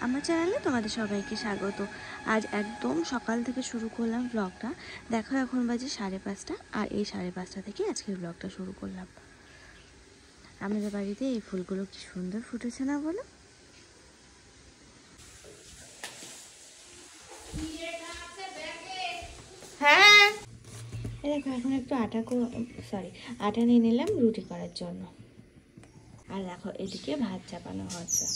আমার চ্যানেলে তোমাদের সবাইকে স্বাগত। আজ একদম সকাল থেকে শুরু করলাম ব্লগটা। দেখো এখন বাজে 5:30, আর এই 5:30 থেকে আজকের ব্লগটা শুরু করলাম। আমাদের বাড়িতে এই ফুলগুলো কি সুন্দর ফুটেছে না বলো? হ্যাঁ, দেখো এখন একটু আটা নিয়ে নিলাম রুটি করার জন্য। আর দেখো এদিকে ভাত চাপানো হচ্ছে।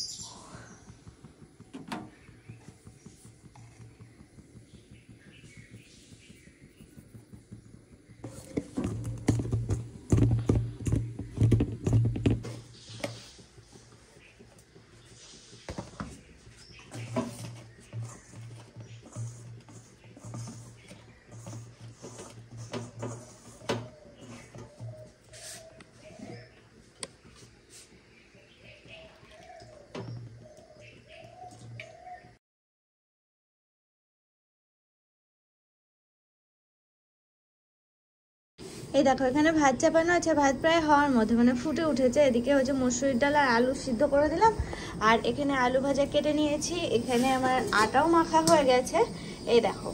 এই দেখো এখানে ভাত চাপানো আছে, ভাত প্রায় হওয়ার মধ্যে, মানে ফুটে উঠেছে। এদিকে হচ্ছে মসুরির ডাল আর আলু সিদ্ধ করে দিলাম, আর এখানে আলু ভাজা কেটে নিয়েছি। এখানে আমার আটাও মাখা হয়ে গেছে। এই দেখো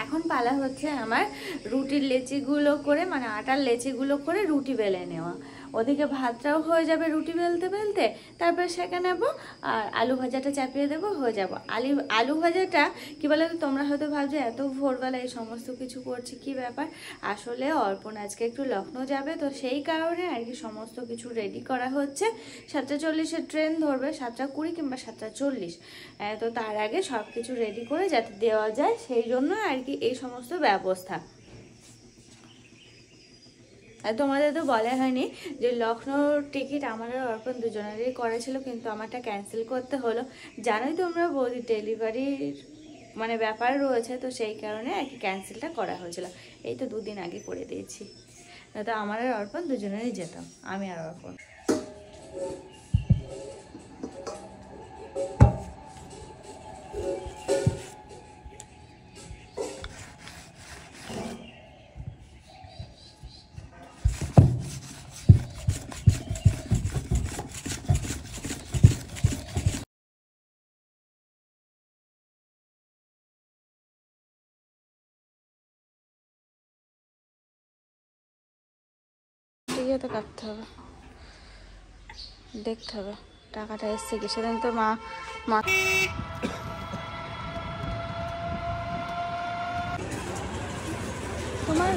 এখন পালা হচ্ছে আমার রুটির লেচিগুলো করে, মানে আটার লেচিগুলো করে রুটি বেলে নেওয়া। ওদিকে ভাতটাও হয়ে যাবে রুটি বেলতে বেলতে, তারপরে সেঁকে নেবো আর আলু ভাজাটা চাপিয়ে দেবো, হয়ে যাবো। আলু ভাজাটা কি বলে, তোমরা হয়তো ভাবছো এত ভোরবেলা এই সমস্ত কিছু করছি, কি ব্যাপার? আসলে অর্পণ আজকে একটু লখনৌ যাবে, তো সেই কারণে আর কি সমস্ত কিছু রেডি করা হচ্ছে। 7:40-এর ট্রেন ধরবে, 7:20 কিংবা 7:40। তো তার আগে সব কিছু রেডি করে যাতে দেওয়া যায়, সেই জন্য আর কি এই সমস্ত ব্যবস্থা। তোমাদের তো বলা হয়নি যে লখনৌর টিকিট আমার আর অর্পণ দুজনেরই করা ছিল, কিন্তু আমারটা ক্যান্সেল করতে হলো। জানোই তোমরা বৌদি ডেলিভারির মানে ব্যাপার রয়েছে, তো সেই কারণে আর কি ক্যান্সেলটা করা হয়েছিল। এই তো 2 দিন আগে করে দিয়েছি, তো আমার আর অর্পণ দুজনেরই যেতাম, আমি আর অর্পণ। তো কাটতে হবে, দেখতে হবে টাকাটা এসছে কি। সেদিন তো মা তোমার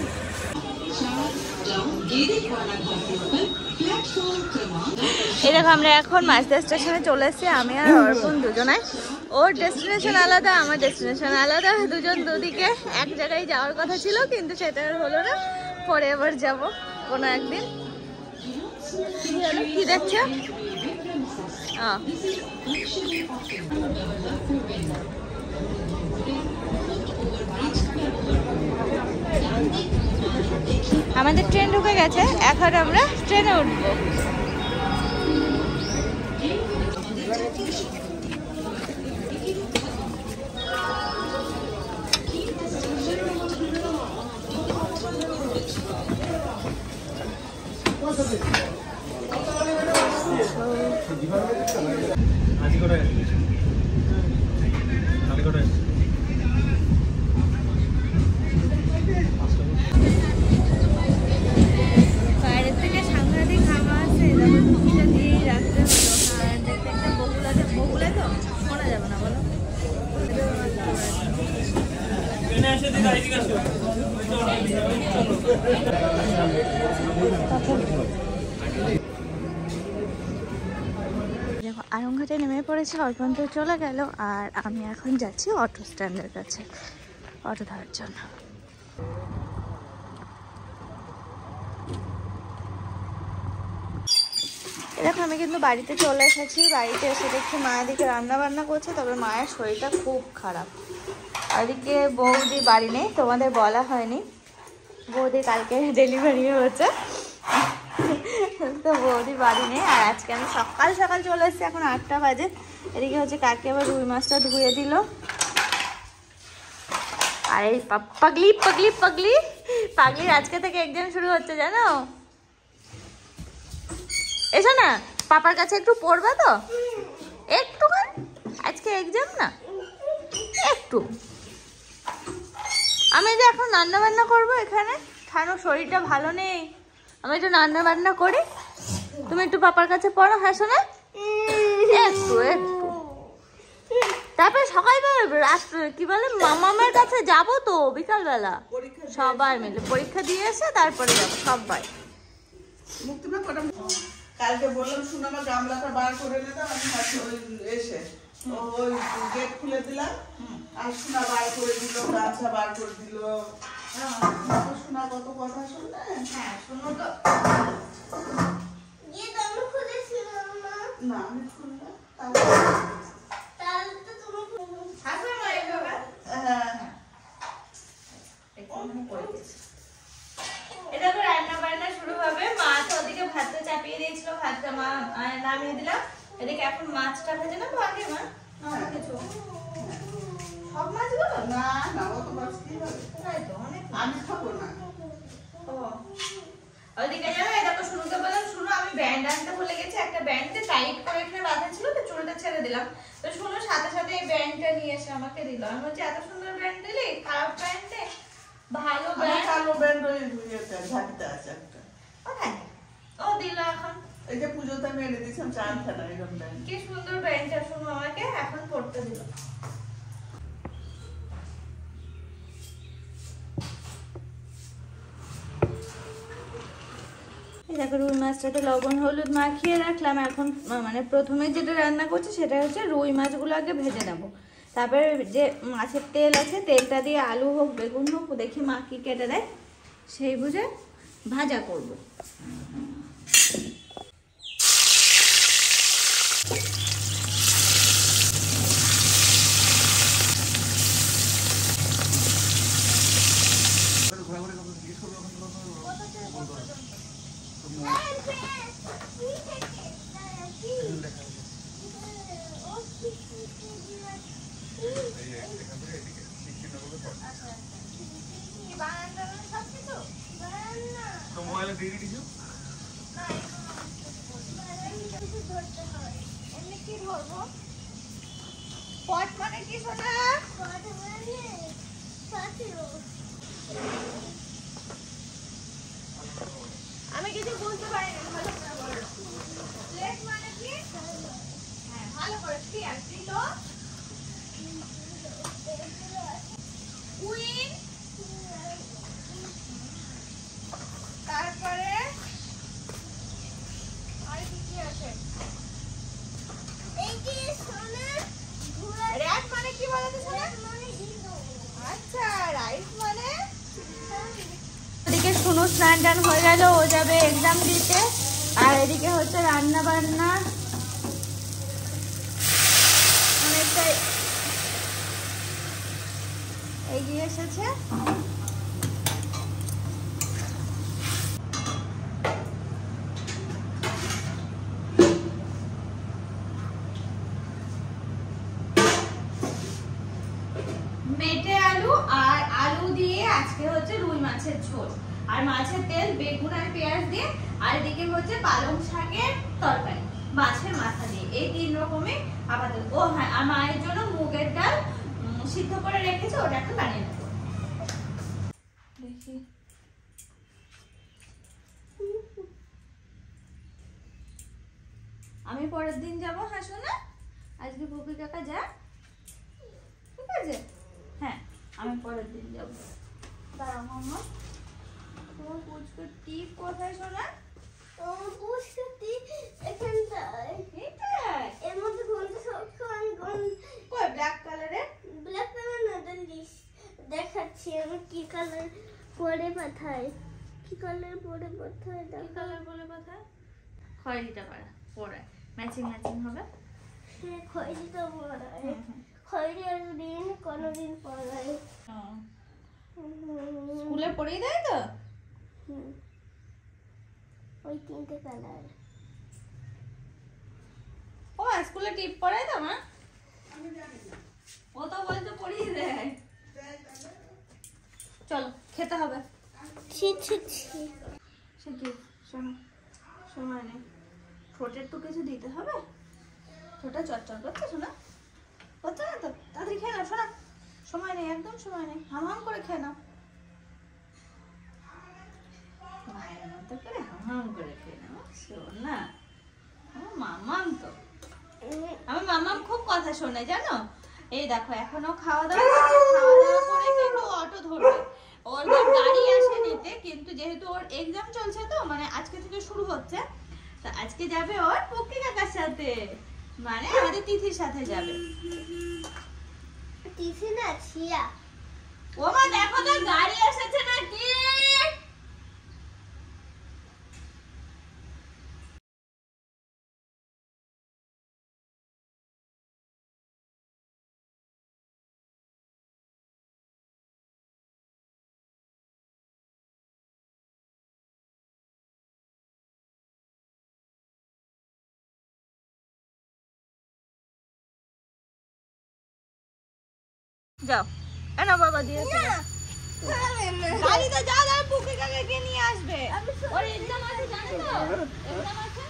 এই দেখো আমরা এখন মাঝদা স্টেশনে চলে এসেছি, আমি আর অর্পণ দুজনাই। ওর ডেস্টিনেশন আলাদা, আমার ডেস্টিনেশন আলাদা। দুজন দুদিকে এক জায়গায় যাওয়ার কথা ছিল, কিন্তু সেটা আর হলো না। পরে আবার যাবো কোনো একদিন। কি দেখছো? আমাদের ট্রেন ঢুকে গেছে, এখন আমরা ট্রেনে উঠবো। বাইরের থেকে সাংঘাতিক হাওয়া আছে, টুপিটা দিয়েই রাখতে হলো। আর দেখতে একটা বগুলা তো শোনা যাবে না বলো। দেখো আরংঘাটে নেমে পড়েছে, অর্পণ তো চলে গেল, আর আমি এখন যাচ্ছি অটো স্ট্যান্ডের কাছে অটো ধরার জন্য। দেখো আমি কিন্তু বাড়িতে চলে এসেছি। বাড়িতে এসে দেখছি মা এদিকে রান্না বান্না করছে, তবে মায়ের শরীরটা খুব খারাপ। এদিকে বৌদি বাড়ি নেই, তোমাদের বলা হয়নি, বৌদি কালকে ডেলিভারি হয়েছে, তো বৌদি বাড়ি নেই। আর আজকে আমি সকাল সকাল চলে এসেছি, এখন 8টা বাজে। এদিকে হচ্ছে কাকি আবার রুই মাছটা ধুয়ে দিল। আর এই পাগলি পাগলি পাগলি পাগলির আজকে থেকে এক্সাম শুরু হচ্ছে জানো। এসো না, পাপার কাছে একটু পড়বে তো, একটুখানি একটু। আমি যে এখন রান্না বান্না করবো এখানে, ঠানো শরীরটা ভালো নেই, আমি একটু রান্না বান্না করি, তুমি একটু পাপার কাছে পড়ো। হ্যাঁ শোনা, একটু একটু, তারপরে সকালবেলা রাত্রে কি বলে মামামের কাছে যাবো তো বিকালবেলা, সবাই মিলে পরীক্ষা দিয়ে এসে তারপরে যাবো সবাই। কালকে বললাম সুনামা গামলাটা বার করে নিলাম, আমি এসে ওই গেট খুলে দিলাম আর সোনা বার করে দিল, গাছা বার করে দিল। সোনা কত কথা শুনলে। হ্যাঁ শুনো তো, না আমি শুনলাম। রান্না বান্না শুরু হবে। মা তো ওদিকে ভাতটা চাপিয়ে দিয়েছিল, ভাতটা মা নামিয়ে দিলাম। এদিকে এখন মাছটা ভেজে নেবো আগে। মা কিছু সব মাছগুলো না না অত মাছ কি হবে, আমি খাবো না। ওইদিকে জানো এই দেখো শুনুকে বললাম শুনো আমি ব্যান্ড আনতে ভুলে গেছি, একটা ব্যান্ডে টাইট করে এখানে বাঁধা ছিল তো চুলটা ছেড়ে দিলাম, তো শুনো সাথে সাথে এই ব্যান্ডটা নিয়ে এসে আমাকে দিল। আমি বলছি এত সুন্দর ব্যান্ড দিলি, খারাপ ব্যান্ড দে, ভালো ব্যান্ড। কালো ব্যান্ড ওই ঝাঁকিতে আছে একটা, ও দিল এখন। এই যে পুজোতে আমি এনে দিয়েছিলাম চারখানা এরকম ব্যান্ড। কি সুন্দর ব্যান্ডটা শুনো আমাকে এখন পড়তে দিল। দেখো রুই মাছটাতে লবণ হলুদ মাখিয়ে রাখলাম। এখন মানে প্রথমে যেটা রান্না করছি সেটা হচ্ছে রুই মাছগুলো আগে ভেজে নেবো, তারপরে যে মাছের তেল আছে তেলটা দিয়ে আলু হোক বেগুন হোক দেখি মা কি কেটে দেয় সেই বুঝে ভাজা করব। আমি কিছু বলতে পারি না, ভালো করে বলো। প্লেট মানে কি? হ্যাঁ ভালো করে ক্লিয়ার ছিল। কুইন, তারপরে আর কি কি আছে? এই যে সোনা র‍্যাট মানে কি বলো তো সোনা? আচ্ছা রাইস মানে। এদিকে শুনু স্নান টান হয়ে গেল, ও যাবে এক্সাম দিতে, আর এদিকে হচ্ছে রান্না বান্না অনেকটাই এগিয়ে এসেছে। মেটে আলু আর আলু দিয়ে আজকে হচ্ছে রুই মাছের ঝোল, আর মাছের তেল বেগুন আর পেঁয়াজ দিয়ে, আর এদিকে হচ্ছে পালং শাকের তরকারি মাছের মাথা দিয়ে। এই তিন রকমের আপাতত। ও হ্যাঁ, আর মায়ের জন্য মুগের ডাল সিদ্ধ করে রেখেছে, ওটা এখন বানিয়ে নেবো। দেখি আমি পরের দিন যাবো। হ্যাঁ শোনা, আজকে পুপি কাকা যা, ঠিক আছে? হ্যাঁ আমি পরের দিন যাবো। দাঁড়াও মাম্মা, তোমার পুচকুর টিপ কোথায় শোনা? তোমার পুচকুর টিপ এখানটায়। এইটাই? এর মধ্যে ঘন্টা সবসময় কই ব্ল্যাক কালারের? ব্ল্যাক কালার না, লিস্ট দেখাচ্ছি আমি কি কালার পরে পাঠাই, কি কালার পরে পাঠাই। কি কালার বলে পাঠায়? খয়েরিটা পরায়, ম্যাচিং ম্যাচিং হবে। হ্যাঁ খয়েরিটা পরায়, খয়েরি আর দিন কোনোদিন পরায়। স্কুলে পরিয়ে দেয় তো? ওই তিনটে কালার। ও স্কুলে টিপ পরায় তো মা? ও তো বলতো পরিয়ে দেয়। চলো খেতে হবে। ছি ছি ছি। সে কি শোনো, সময় নেই, ঠোঁটের তো কিছু দিতে হবে। ঠোঁটে চচ্চর করছে শোনা, করছে না তো? তাড়াতাড়ি খেয়ে নাও শোনা, একদম সময় নেই, হাম করে খেয়ে নাও, মায়ের মতো করে হাম করে খেয়ে নাও। শোনা আমার মামাম তো, আমার মামাম খুব কথা শোনে জানো। এই দেখো এখনো খাওয়া দাওয়া করে কিন্তু অটো ধরবে, ওর গাড়ি আসে নিতে, কিন্তু যেহেতু ওর এক্সাম চলছে তো মানে আজকে থেকে শুরু হচ্ছে, তো আজকে যাবে ওর পক্ষী কাকার সাথে, মানে আমাদের তিথির সাথে যাবে। তিথি না ছিয়া। ও মা দেখো তো গাড়ি এসেছে নাকি। যাও এনা বাবা দিয়ে গাড়িতে যাও, আর পুকি কাকাকে নিয়ে আসবে, ওর এক্সাম আছে জানো তো, এক্সাম আছে।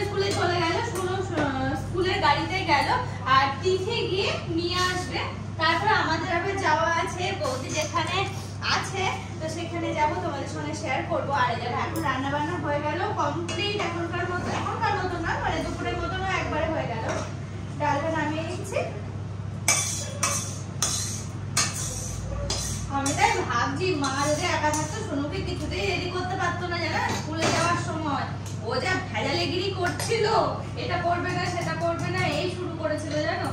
স্কুলে চলে গেল, স্কুলের গাড়িতে গেল, আর তিথি গিয়ে নিয়ে আসবে। তারপর আমাদের আবার যাওয়া আছে বৌদি যেখানে আছে, তো সেখানে যাব, তোমাদের সঙ্গে শেয়ার করবো। আর এখন রান্না বান্না হয়ে গেল কমপ্লিট, এখনকার মতো না মানে দুপুরের মতনও একবারে হয়ে গেল। ডালটা নামিয়ে নিচ্ছি। আমি তাই ভাবছি মা যদি একা থাকতো সোনুকে কিছুতেই রেডি করতে পারতো না জানা, স্কুলে যাওয়ার সময় ও যা ভেজালেগিরি করছিল, এটা করবে না সেটা করবে না এই শুরু করেছিল জানো।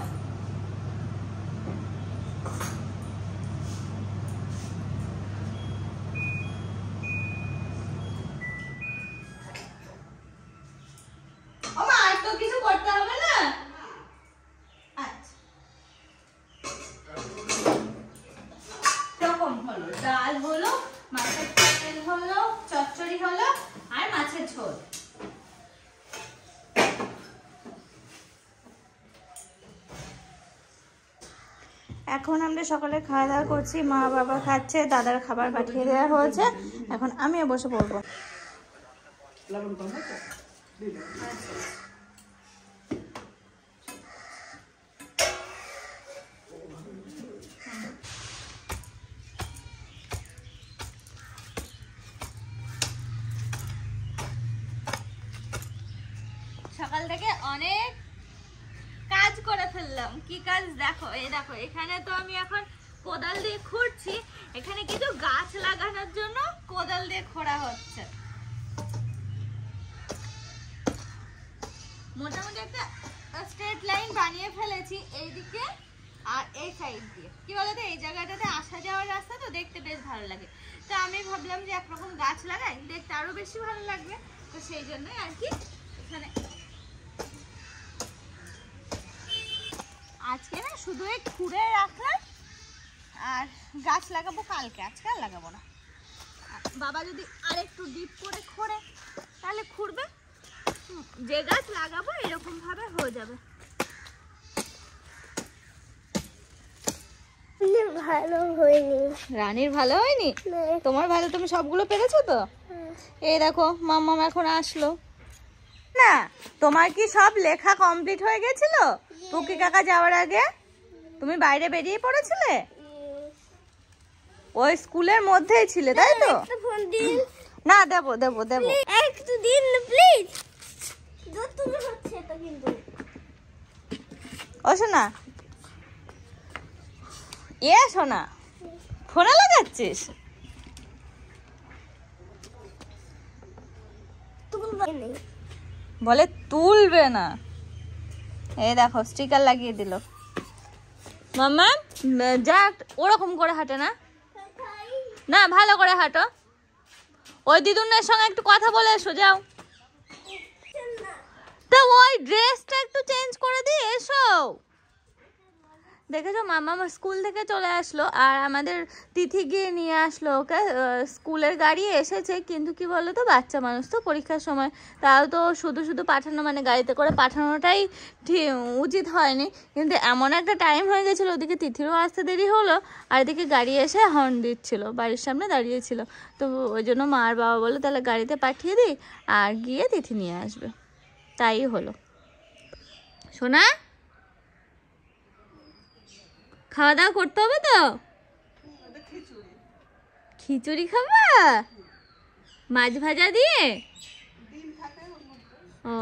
ও মা আর তো কিছু করতে হবে না। আচ্ছা এরকম হলো, ডাল হলো, মাছের তেল হলো, চচ্চড়ি হলো আর মাছের ঝোল। এখন আমরা সকালে খাওয়া দাওয়া করছি, মা বাবা খাচ্ছে, দাদার খাবার পাঠিয়ে দেওয়া হয়েছে, এখন আমিও বসে পড়বো। সকাল থেকে অনেক কাজ করে ফেললাম। কি কাজ দেখো, এই দেখো এখানে তো আমি এখন কোদাল দিয়ে খুঁড়ছি, এখানে কিছু গাছ লাগানোর জন্য কোদাল দিয়ে খোঁড়া হচ্ছে। মোটামুটি একটা স্ট্রেট লাইন বানিয়ে ফেলেছি এইদিকে আর এই সাইড দিয়ে। কি বলতো এই জায়গাটাতে আসা যাওয়ার রাস্তা তো দেখতে বেশ ভালো লাগে, তো আমি ভাবলাম যে একরকম গাছ লাগাই, দেখতে আরো বেশি ভালো লাগবে, তো সেই জন্যই আর কি এখানে আজকে না শুধু এই খুঁড়ে রাখলাম, আর গাছ লাগাবো কালকে, আজকে আর লাগাবো না। বাবা যদি আরেকটু ডিপ করে খোঁড়ে তাহলে খুঁড়বে, যে গাছ লাগাবো এরকম ভাবে হয়ে যাবে। ভালো হয়নি, রানীর ভালো হয়নি, তোমার ভালো, তুমি সবগুলো পেরেছো তো। এই দেখো মাম্মাম এখন আসলো না, তোমার কি সব লেখা কমপ্লিট হয়ে গেছিল পুকি কাকা যাওয়ার আগে? তুমি বাইরে বেরিয়ে পড়েছিলে, ওই স্কুলের মধ্যেই ছিলে তাই তো? না দেবো দেবো দেবো, একটু দিন প্লিজ। তুমি হচ্ছে এটা কিন্তু ও শোনা, এ শোনা ফোনে লাগাচ্ছিস? বলে তুলবে না, এই দেখো স্টিকার লাগিয়ে দিল। মাম্মা যা ওরকম করে হাঁটে না, না ভালো করে হাঁটো, ওই দিদুনের সঙ্গে একটু কথা বলে এসো, যাও। তা ওই ড্রেসটা একটু চেঞ্জ করে দিয়ে এসো। দেখেছো মামা স্কুল থেকে চলে আসলো আর আমাদের তিথি গিয়ে নিয়ে আসলো ওকে। স্কুলের গাড়ি এসেছে, কিন্তু কি বলো তো, বাচ্চা মানুষ তো, পরীক্ষার সময় তাও তো শুধু শুধু পাঠানো, মানে গাড়িতে করে পাঠানোটাই ঠিক উচিত হয়নি। কিন্তু এমন একটা টাইম হয়ে গেছিলো, ওদিকে তিথিরও আসতে দেরি হলো আর এদিকে গাড়ি এসে হর্ন দিচ্ছিল, বাড়ির সামনে দাঁড়িয়েছিল। তো ওই জন্য মা আর বাবা বললো তাহলে গাড়িতে পাঠিয়ে দিই আর গিয়ে তিথি নিয়ে আসবে। তাই হলো। শোনা, খাওয়া দাওয়া করতে হবে তো? খিচুড়ি খাবা মাছ ভাজা দিয়ে? ও